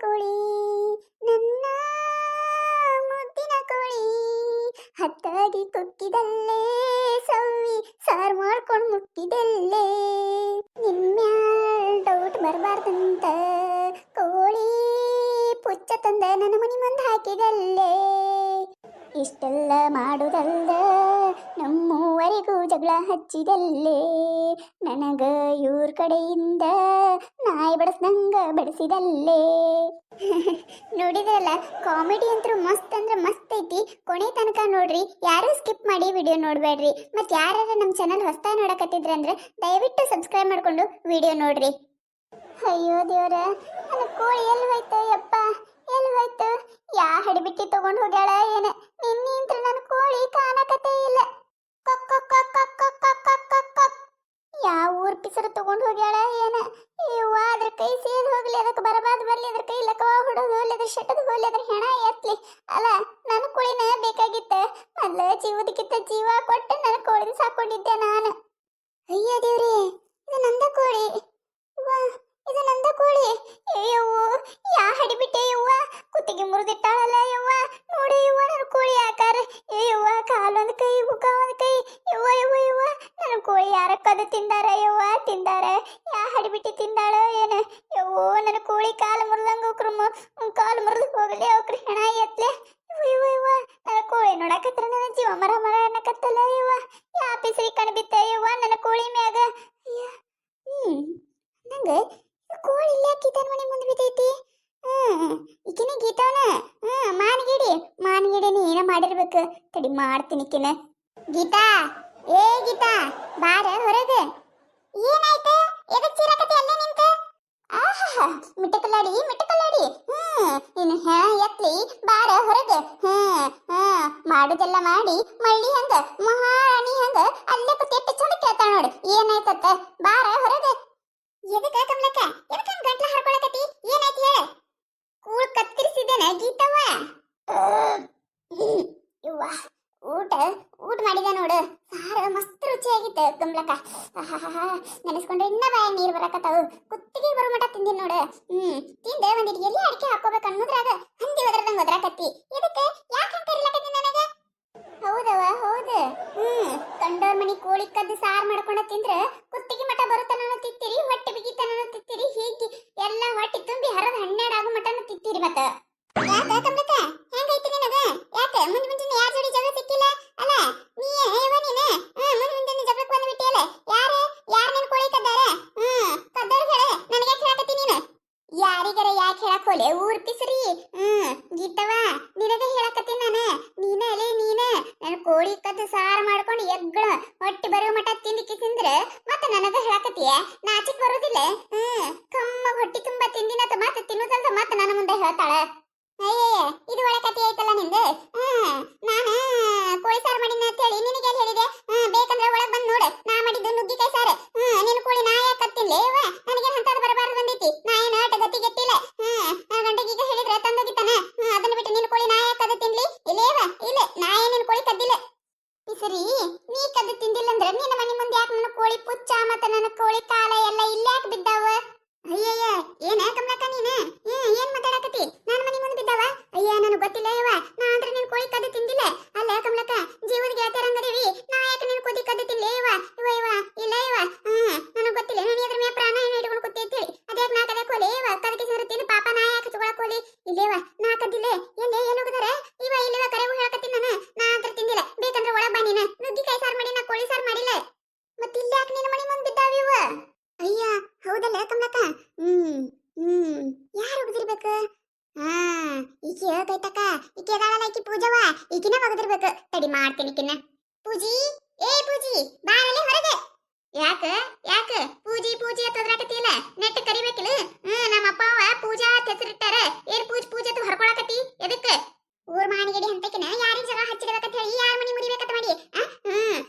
ಕೋಳಿ ನನ್ನ ಮುದ್ದಿನ ಕೋಳಿ ಹತ್ತಾಗಿ ಕುಕ್ಕಿದಲ್ಲೇ ಸವ್ವಿ ಸಾರು ಮಾಡ್ಕೊಂಡು ಮುಟ್ಟಿದಲ್ಲೇ ನಿನ್ಮ್ಯಾಲ್ ಡೌಟ್ ಬರಬಾರ್ದಂತ ಕೋಳಿ ಪುಚ್ಚ ತಂದ ನನ್ನ ಮನಿ ಮುಂದೆ ಹಾಕಿದಲ್ಲೇ ಇಷ್ಟೆಲ್ಲ ಮಾಡುದಲ್ದ ನಮ್ಮೂವರೆಗೂ ಜಗಳ ಹಚ್ಚಿದಲ್ಲೇ ನನಗ ಇವ್ರ ಕಡೆಯಿಂದ ನಾಯಿ ಬಡಿಸ್ದಂಗ ಬಡಿಸಿದಲ್ಲೇ ನೋಡಿದ್ರಲ್ಲ, ಕಾಮಿಡಿ ಅಂತೂ ಮಸ್ತ್ ಅಂದ್ರೆ ಮಸ್ತ್ ಐತಿ. ಕೊನೆ ತನಕ ನೋಡ್ರಿ, ಯಾರು ಸ್ಕಿಪ್ ಮಾಡಿ ವಿಡಿಯೋ ನೋಡ್ಬೇಡ್ರಿ. ಮತ್ತೆ ಯಾರು ನಮ್ಮ ಚಾನಲ್ ಹೊಸದಾಗಿ ನೋಡಕತ್ತಿದ್ರ ಅಂದ್ರೆ ದಯವಿಟ್ಟು ಸಬ್ಸ್ಕ್ರೈಬ್ ಮಾಡ್ಕೊಂಡು ವಿಡಿಯೋ ನೋಡ್ರಿ. ಅಯ್ಯೋ ದೇವ್ರ, ನನ್ನ ಕೋಳಿ ಎಲ್ಲಿ ಹೋಯ್ತು ಯಪ್ಪ, ಎಲ್ಲಿ ಹೋಯ್ತು? ಯಾ ಹಡಿಬಿಟ್ಟಿ ತಗೊಂಡು ಹೋಗ್ಯಾಳ ಏನ? ನಿನ್ನಿಂತ್ರ ನನ್ನ ಕೋಳಿ ಕಾಣಕತ್ತೇ ಇಲ್ಲ. ಕೊಕ್ ಕೊಕ್ ಕೊಕ್ ಕೊಕ್ ಕೊಕ್ ಕೊಕ್ ಕೊಕ್ ಕೊಕ್ ಕೊಕ್. ಯಾವ ಊರ್ ಪಿಸರು ತಗೊಂಡು ಹೋಗ್ಯಾಳ ಏನ? ಇವ್ವ, ಅದ್ರ ಕೈ ಸೇದ್ ಹೋಗ್ಲಿ, ಅದಕ್ಕೆ ಬರಬಾರ್ದು ಬರ್ಲಿ, ಅದ್ರ ಕೈ ಲಕವ ಹೊಡೋದು ಹೋಗ್ಲಿ, ಅದ್ರ ಶೆಟ್ಟದು ಹೋಗ್ಲಿ, ಅದ್ರ ಹೆಣ ಎತ್ಲಿ. ಅಲ್ಲ, ನನ್ನ ಕೋಳಿನ ಬೇಕಾಗಿತ್ತ. ಮೊದ್ಲ ಜೀವದಕ್ಕಿಂತ ಜೀವ ಕೊಟ್ಟು ನನ್ನ ಕೋಳಿನ ಸಾಕೊಂಡಿದ್ದೆ ನಾನು. ಅಯ್ಯ ದೇವ್ರಿ, ಇದು ನಂದ ಕೋಳಿ. ಇದು ನಂದ ಕೋಳಿ. ಅಯ್ಯವ್ವ, ಯಾ ಹಡಿಬಿಟ್ಟೆ ಯವ್ವ, ಕುತ್ತಿಗೆ ಮುರಿದಿಟ್ಟಾಳಲ್ಲ ಯವ್ವ. ನೋಡಿ ಯವ್ವ, ನನ್ನ ಕೋಳಿ ಆಕಾರ. ಅಯ್ಯವ್ವ, ಕಾಲೊಂದು ಕೈ, ಮುಖ ಒಂದು ಕೈ. ಯವ್ವ ಯವ್ವ ಯವ್ವ, ನನ್ನ ಕೋಳಿ ಯಾರ ಕದು ತಿಂದಾರ ಯವ್ವ, ತಿಂದಾರ. ಯಾ ಹಡಿಬಿಟ್ಟಿ ತಿಂದಾಳ ಏನ? ಯವ್ವೋ, ನನ್ನ ಕೋಳಿ ಕಾಲು ಮುರಿದಂಗ ಹೋಗ್ರು, ಕಾಲು ಮುರಿದು ಹೋಗಲಿ, ಅವ್ಕ್ರಿ ಹೆಣ ಎತ್ಲೆ. ಯವ್ವ ಯವ್ವ, ನನ್ನ ಕೋಳಿ ನೋಡಕತ್ರ ನನ್ನ ಜೀವ ಮರ ಮರ ಅನ್ನಕತ್ತಲ್ಲ ಯವ್ವ. ಯಾ ಪಿಸ್ರಿ ಕಣ್ಬಿತ್ತ ಯವ್ವ ನನ್ನ ಕೋಳಿ ಮ್ಯಾಗ. ಅಯ್ಯ, ನಂಗೆ ಕೋಳಿ ಇಲ್ಲ ಗೀತಾನ ಮನೆ ಮುಂದೆ ಬಿದ್ದೈತಿ. ಈಕಿನ ಗೀತಾನ ಮಾನಗಿಡಿನಿ ಏನ ಮಾಡಿರ್ಬೇಕು. ತಡಿ ಮಾಡ್ತೀನಿ ಈಕಿನ. ಗೀತಾ, ಏ ಗೀತಾ, ಬಾರ ಹೊರಗೆ. ಏನಾಯ್ತು? ಎದಕ್ ಚೀರಾಕತಿ ಅಲ್ಲೇ ನಿಂತ? ಆಹಾ, ಮಿಟ್ಟಕಲ್ಲಾಡಿ ಇನ್ನು ಎತ್ಲಿ, ಬಾರ ಹೊರಗೆ. ಮಾಡುದೆಲ್ಲ ಮಾಡಿ ಮಳ್ಳಿ ಹಂಗ ಮಹಾರಾಣಿ ಹಂಗ ಅಲ್ಲೇ ಕುತ್ತೆಟ್ಟು ಚಂದ ಕೇಳ್ತಾಳ ನೋಡಿ. ಏನಾಯ್ತತ್ತ? ಬಾರ ಹೊರಗೆ. ಎದಕ್ಕ ಕಮಲಕ್ಕ, ಎದಕ್ಕ ಗಂಟ್ಲ ಹರ್ಕೊಳಕತಿ? ಏನಾಯ್ತು ಹೇಳ? ಕೂಳ್ ಕತ್ತರಿಸಿದ್ದೇನ ಗೀತವ್ವ? ಇವ್ವ, ಊಟ ಮಾಡಿದ ನೋಡು. ಸಾರ ಮಸ್ತ್ ರುಚಿಯಾಗಿತ್ತು ಕಮಲಕ್ಕ. ನೆನೆಸ್ಕೊಂಡ್ರೆ ಇನ್ನ ಬಾಯ ನೀರು ಬರಕತ್ತಾವು. ಕುತ್ತಿಗೆ ಬರೋ ಮಟ ತಿಂದಿನ್ ನೋಡು. ತಿಂದೆ ಒಂದಿಟ್ಟು ಎಲ್ಲಿ ಅಡಿಕೆ ಹಾಕೋಬೇಕು ಅನ್ನೋದ್ರಾಗ ಹಂದಿ ಒದರ್ದಂಗ ಒದರಾಕತ್ತಿ. ಇದಕ್ಕೆ ಯಾಕೆ ಹಂಗ ಕರಿಲಕತ್ತಿ ನನಗ? ಹೌದವ, ಹೌದು. ಕಂಡೋರ್ ಮನಿ ಕೋಳಿ ಕದ್ದು ಸಾರು ಮಾಡ್ಕೊಂಡ ತಿಂದ್ರೆ ಕುತ್ತಿಗೆ ಮಠ ಬರುತ್ತನೂ ತಿತ್ತೀರಿ, ಹೊಟ್ಟೆ ಬಿಗಿತನೂ ತಿತ್ತೀರಿ, ಹೀಗೆ ಎಲ್ಲ ಹೊಟ್ಟೆ ತುಂಬಿ ಹರದ 12 ಆಗೋ ಮಟನೂ ತಿತ್ತೀರಿ. ಮತ್ತ ಯಾಕ ಕಮಲಕ್ಕ, ಹೆಂಗೈತಿ ನಿನಗ? ಯಾಕ ಮುಂಜಾನೆ ಯಾರ ಜೋಡಿ ಜಗಳ ಸಿಕ್ಕಿಲ್ಲ ಅಲ್ಲ? ನೀ ನೀನ ಮುಂಜಾನೆ ಜಗಳಕ್ಕೆ ಬಂದ್ಬಿಟ್ಟಿಯಲ್ಲ. ಯಾರು ನಿನ್ ಕೋಳಿ ಕದ್ದಾರ? ಕದ್ದವ್ರು ಹೇಳ, ನನಗೆ ಹೇಳಕತ್ತಿ ನೀನು? ಯಾರಿಗಾರ ಯಾಕೆ ಹೇಳಕ್ ಹೋಲೆ? ಊರ್ ಪಿಸ್ರಿ. ಗೀತವ, ನಿನಗ ಹೇಳಕತ್ತೀನಿ ನಾನು. ನೀನ ನನ್ನ ಕೋಳಿ ಕದ್ದು ಸಾರು ಮಾಡ್ಕೊಂಡು ಎಗ್ಗಳ ಹೊಟ್ಟೆ ಬರೋ ಮಟ ತಿಂದ್ರೆ ಮತ್ತೆ ನನಗ ಹೇಳಕತ್ತೀಯ? ನಾಚಿಕ್ ಬರೋದಿಲ್ಲ? ಕಮ್ಮ ಹೊಟ್ಟೆ ತುಂಬಾ ತಿಂದಿನತ ಮತ್ತೆ ತಿನ್ನೋದಲ್ದ ಮತ್ತೆ ನನ್ನ ಮುಂದೆ ಹೇಳ್ತಾಳ. ಅಯ್ಯಯ್ಯ, ಇದು ಒಳ್ಳೆ ಕಥೆ ಐತಲ್ಲ ನಿಂದು. ನಾನು ಕೋಳಿ ಸಾರು ಮಾಡಿನ ಅಂತ ಹೇಳಿ ನಿನಗೆ ಎಲ್ಲಿ ಹೇಳಿದೆ? ಬೇಕಂದ್ರೆ ಒಳಗ್ ಬಂದ್ ನೋಡು, ನಾ ಮಾಡಿದ್ದು ನುಗ್ಗಿಕಾಯಿ ಸಾರು. ನಿನ್ನ ಕೋಳಿ ನಾ ಯಾಕೆ ಕತ್ತಿಲ್ಲ? ನನಗೇನು ಅಂತದ್ ಬರಬಾರ್ದು ಬಂದೈತಿ. ನಾ ಏನು ಆಟ ಗತಿ ಗೆಟ್ಟಿಲ್ಲ. ನನ್ನ ಗಂಟೆಗೀಗ ಹೇಳಿದ್ರೆ ತಂದೋಗಿತ್ತಾನ. ಅದನ್ನ ಬಿಟ್ಟು ನಿನ್ನ ಕೋಳಿ ನಾ ಯಾಕೆ ಕದ್ದು ತಿನ್ಲಿ? ಇಲ್ಲ, ನಾ ನಿನ್ನ ಕೋಳಿ ಕದ್ದಿಲ್ಲ. ಸರಿ, ನೀ ಕದ್ದು ತಿಂದಿಲ್ಲ ಅಂದ್ರೆ ನಿನ್ನ ಮನೆ ಮುಂದೆ ಯಾಕೆ ನನ್ನ ಕೋಳಿ ಪುಚ್ಚ ಮತ್ತೆ ನನ್ನ ಕೋಳಿ ಕಾಲ ಎಲ್ಲ ಇಲ್ಲೇ ಯಾಕೆ ಬಿದ್ದಾವ? ಅಯ್ಯಯ್ಯ, ಏನ ಕಮಲಕ್ಕ ನೀನ? ಏನ್ ಮಾತಾಡಕತ್ತಿ? ನನ್ನ ಮನೆ ಮುಂದೆ ಬಿದ್ದಾವ? ಅಯ್ಯ, ನನಗೆ ಗೊತ್ತಿಲ್ಲ ಯವ್ವ, ನಾ ಅಂದ್ರೆ ನಿನ್ ಕೋಳಿ ಕದ್ದು ತಿಂದಿಲ್ಲ. ಅಲ್ಲ ಕಮಲಕ್ಕ, ಜೀವದ ಗೆಳತಿಯರಂಗದೇವಿ, ನಾ ಯಾಕೆ ನಿನ್ ಕೋಳಿ ಕದ್ದು ತಿನ್ಲಿ ಯವ್ವ? ಇಲ್ಲ ಯವ್ವ, ನನಗೆ ಗೊತ್ತಿಲ್ಲ. ನಾನು ಎದ್ರ ಮೇ ಪ್ರಾಣ ಇಟ್ಕೊಂಡು ಕೂತಿ ಅಂತೇಳಿ ಅದ್ಯಾಕೆ ನಾ ಕದ ಕೋಲಿ ಯವ್ವ? ಕದಕ್ಕೆ ಸೇರುತ್ತೀನಿ ಪಾಪ, ನಾ ಯಾಕೆ ಹಚ್ಕೊಳಕ್ ಕೋಲಿ? ಇಲ್ಲೇವ, ನಾ ಕದ್ದಿಲ್ಲ. ಎಲ್ಲಿ ಹೋಗಿದಾರೆ ಇವ? ಇಲ್ಲಿವ, ಕರೆವು ಹೇಳಕತ್ತೀನಿ ನಾನು. ನಾ ಅಂತ ತಿಂದಿಲ್ಲ. ಬೇಕಂದ್ರೆ ಒಳಗ್ ಬಾ ನೀನು. ನುಗ್ಗಿಕಾಯಿ ಸಾರು ಮಾಡಿ, ನಾ ಕೋಳಿ ಸಾರು ಮಾಡಿಲ್ಲ. ಮತ್ತೆ ಇಲ್ಲಿ ಯಾಕೆ ನಿನ್ನ ಮನೆ ಮುಂದೆ ಬಿದ್ದಾವ ಇವ? ಅಯ್ಯ, ಹೌದಲ್ಲ ಕಮಲಕ್ಕ? ಯಾರು ಹೋಗದಿರ್ಬೇಕು? ಈಕಿ ಹೇಳ್ತೈತಕ್ಕ. ಈಕಿ ಅದಾಳಲ್ಲ, ಈಕಿ ಪೂಜವ, ಈಕಿನ ಹೋಗದಿರ್ಬೇಕು. ತಡಿ ಮಾಡ್ತೀನಿ ಈಕಿನ. ಪೂಜಿ, ಏ ಪೂಜಿ, ಬಾರಲೆ ಹೊರಗೆ. ಯಾಕ ಪೂಜಿ ಅಂತದ್ರಾಕತಿಯಲ್ಲ, ನೆಟ್ಟ ಕರಿಬೇಕಿಲ್ಲ? ನಮ್ಮ ಅಪ್ಪ ಅವ ಪೂಜಾ ಅಂತ ಹೆಸರಿಟ್ಟಾರ. ಏನ್ ಪೂಜೆ ಅಂತ ಹೊರ್ಕೊಳಕತಿ? ಎದಕ್ಕೆ? ಊರ್ ಮಾನಿಗಡಿ ಅಂತಕಿನ ಯಾರಿನ ಜಗ ಹಚ್ಚಿಡ್ಬೇಕಂತ ಹೇಳಿ ಯಾರ ಮನಿ ಮುರಿಬೇಕಂತ ಮಾಡಿ?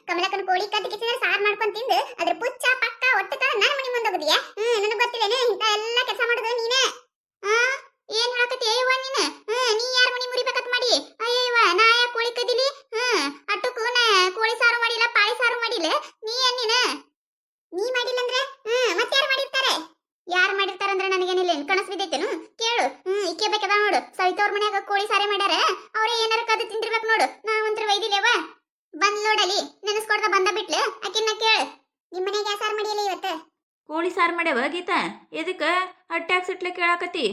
ಕಮಲಕ್ಕನ ಕೋಳಿ ಕದ್ದಕ್ಕೆ ಸಾರು ಮಾಡ್ಕೊಂಡ್ ತಿಂದು ಅದ್ರ ಪುಚ್ಚ ಪಕ್ಕ ಒಟ್ಟಕ ನನ್ನ ಮನಿ ಮುಂದೆ ಹೋಗಿದ್ಯಾ? ನನಗೆ ಗೊತ್ತಿಲ್ಲೇನೆ ಇಂತ ಎಲ್ಲ ಕೆಲಸ ಮಾಡೋದು ನೀನೇ? ಏನ್ ಹೇಳಕತ್ತಿ ಅಯ್ಯವ್ವ ನೀನು? ನೀ ಯಾರ ಮನಿ ಮುರಿಬೇಕಂತ ಮಾಡಿ? ಅಯ್ಯವ್ವ, ನಾ ಯಾಕೆ ಕೋಳಿ ಕದಿಲಿ? ಅಟ್ಟಕ್ಕೂ ನಾ ಬೇಕದ ನೋಡು ಸವಿತವ್ರ ಮನ್ಯಾಗ ಕೋಳಿ ಸಾರೆ ಮಾಡ್ಯಾರ ಅವ್ರೇ ಏನಾರ ಕದ್ದು ತಿಂದಿರ್ಬೇಕು ನೋಡು ನಾವಂತ್ರ ವೈದಿಲೇವ ಬಂದ್ ನೋಡಲಿ ನೆನೆಸ್ಕೊಡ್ದ ಬಂದ ಬಿಟ್ಲೆ ಆಕಿನ್ನ ಕೇಳ ನಿಮ್ಮ ಮನೆಗೆ ಯಾವ ಸಾರು ಮಾಡಿಯಲ್ಲ ಇವತ್ತು ಕೋಳಿ ಸಾರು ಮಾಡ್ಯಾವ ಗೀತಾ ಎದಕ್ಕೆ ಹೊಟ್ಯಾಗ ಸಿಟ್ಲೆ ಕೇಳಾಕತಿ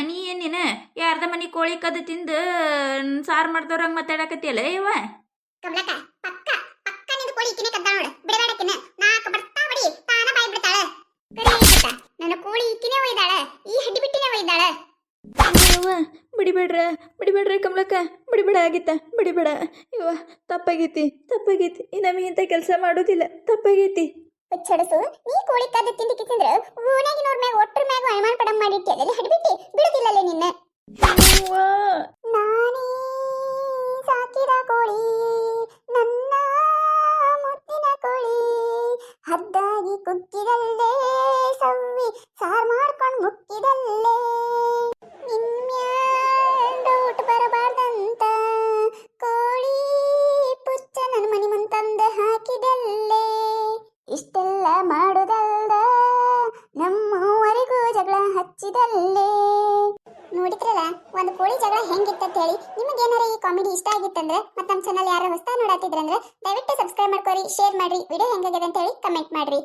ನೀ ಏನಿನ ಯಾರ್ದ ಮನೆ ಕೋಳಿ ಕದ್ದು ತಿಂದು ಸಾರು ಮಾಡ್ದವ್ರಂಗೆ ಮಾತಾಡಕತ್ತಿಯಲ್ಲ ಇವ ಕಮಲಕ್ಕ ಪಕ್ಕ ಪಕ್ಕ ನಿಂದು ಕೋಳಿ ಇಕ್ಕಿನೇ ಕದ್ದ ನೋಡು ಬಿಡಬೇಡಕ್ಕಿನ ನಾಕ ಬರ್ತಾ ಬಡಿ ತಾನ ಬಾಯಿ ಬಿಡ್ತಾಳ ಕರಿ ನನ್ನ ಕೋಳಿ ಇಕ್ಕಿನೇ ಒಯ್ದಾಳ ಈ ಹಡ್ಡಿ ಬಿಟ್ಟಿನೇ ಒಯ್ದಾಳ ಯವ್ವ ಬಿಡಿಬೇಡ್ರಿ ಕಮಲಕ್ಕ ಬಿಡಿಬೇಡ ಆಗಿತ್ತ ಬಿಡಿಬೇಡ ಯವ್ವ ತಪ್ಪಾಗೈತಿ ಇನ್ನೊಮ್ಮೆ ಇಂಥ ಕೆಲಸ ಮಾಡೋದಿಲ್ಲ ತಪ್ಪಾಗೈತಿ ಹುಚ್ಚಡಸು ನೀ ಕೋಳಿ ಕದ್ದು ತಿಂದ್ರೆ ಓನಾಗಿನವ್ರ ಮ್ಯಾಗ ಒಟ್ರ ಮ್ಯಾಗ ಅನುಮಾನ ಪಡಂ ಮಾಡಿಟ್ಟಿಯದಲ್ಲಿ ಹಡ್ಬಿಟ್ಟಿ ಬಿಡುದಿಲ್ಲಲೇ ನಿನ್ನ ನಾನೇ ಸಾಕಿದ ಕೋಳಿ ನನ್ನ ಮುತ್ತಿನ ಕೋಳಿ ಹದ್ದಾಗಿ ಕುಕ್ಕಿದಲ್ಲೇ ಸವ್ವಿ ಸಾರ್ ಮಾಡ್ಕೊಂಡು ಮುಕ್ಕಿದಲ್ಲೇ ಡೌಟ್ ಬರಬಾರ್ದಂತ ಕೋಳಿ ಪುಚ್ಚ ನನ್ನ ಮನಿ ಮುಂತಂದ ಹಾಕಿದಲ್ಲೇ ಇಷ್ಟೆಲ್ಲ ಮಾಡುದಲ್ದ ನಮ್ಮವರೆಗೂ ಜಗಳ ಹಚ್ಚಿದಲ್ಲೇ ನೋಡಿದ್ರಲ್ಲ ಒಂದು ಕೋಳಿ ಜಗಳ ಹೆಂಗಿತ್ತ ಹೇಳಿ ನಿಮಗೇನಾರ ಈ ಕಾಮಿಡಿ ಇಷ್ಟ ಆಗಿತ್ತಂದ್ರೆ ಮತ್ತೆ ನಮ್ಮ ಚಾನಲ್ ಯಾರು ಹೊಸ ನೋಡತ್ತಿದ್ರಂದ್ರೆ ದಯವಿಟ್ಟು ಸಬ್ಸ್ಕ್ರೈಬ್ ಮಾಡ್ಕೊರಿ ಶೇರ್ ಮಾಡ್ರಿ ವಿಡಿಯೋ ಹೆಂಗಾಗಿದೆ ಅಂತ ಹೇಳಿ ಕಮೆಂಟ್ ಮಾಡ್ರಿ